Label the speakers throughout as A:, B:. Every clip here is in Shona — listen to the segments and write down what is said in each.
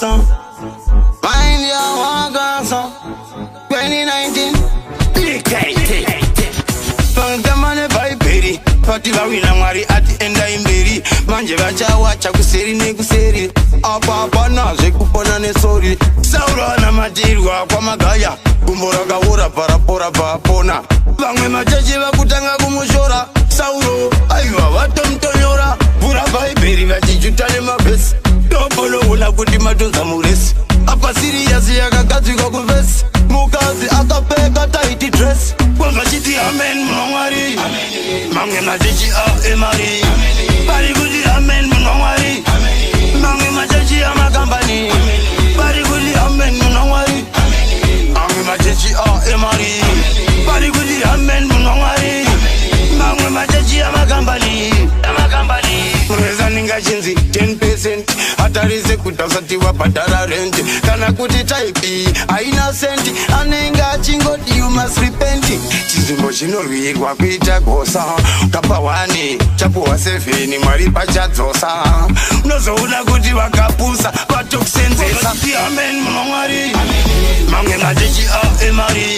A: Mind your one garçon 2019 Pangamane baiperi Pati vawina mwari ati enda imberi Manje vachawacha kuseri nekuseri Apa naze kupona nesori Saura na matirwa kwa magaya Kumbora kaura parapora papona Vangwe machache vakutanga kumushora Sauro aiwa vatomtonyora Vura baiperi vachijutane mabesi Topolo una kuti matunza muresi Apa siriyasi yakagadzikwa kuvesi Mukazi akapeka taiti dress Kwanza chiti amen munongwari Mange machechi emari Pari kuti amen munongwari Mange machechi amakambani Pari kuti amen munongwari Mange machechi emari Pari kuti amen munongwari Mange machechi amakambani Mreza ninga chinzi 10% Hatarize kutasatiwa patara rent Kana kuti type aina senti Anenga chingoti you must repent Chizimbo chinorwirwa kuita gosa Kapa wani chapuwa 7 mwari pachadzosa Unozoona kuti wakapusa vatokusenzesa Amen munongwari Mange machechi emari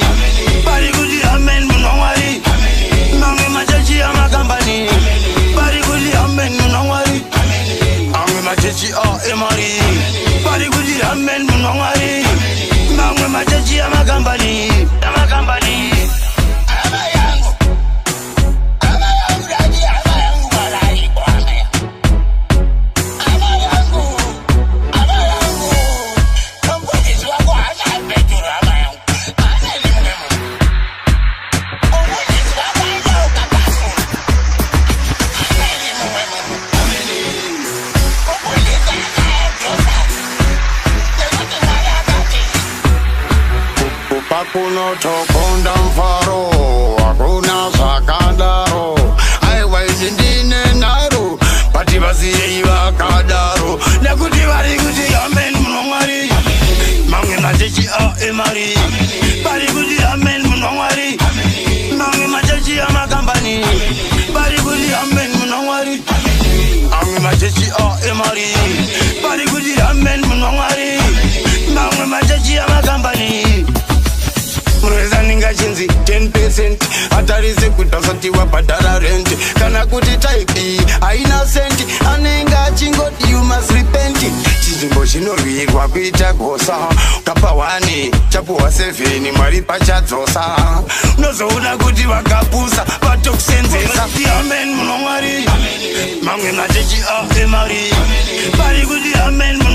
A: Pari kuti amen munongwari Mange machechi amakambani Pari kuti amen munongwari Mange machechi emari Pari kuti amen munongwari Mange machechi amakambani Kuno tokonda mfaro Hakuna sakandaro Aiwa izindine naro Pati basiye iwa kadaro Nekuti wari kuti amen munongwari Mange machechi emari Pari kuti amen munongwari Mange machechi amakambani Pari kuti amen munongwari Mange machechi emari Pari kuti amen munongwari Mange machechi amakambani Mreza ninga chinzi 10% Hatarize kutasatiwa patara rent Kana kuti type aina senti Anenga chingoti you must repent Chizimbo chinorwirwa kuita gosa Kapa wani chapuwa 7 mwari pachadzosa Unozoona kuti wakapusa vatokusenzesa Amen munongwari Mange machechi emari Pari kuti amen munongwari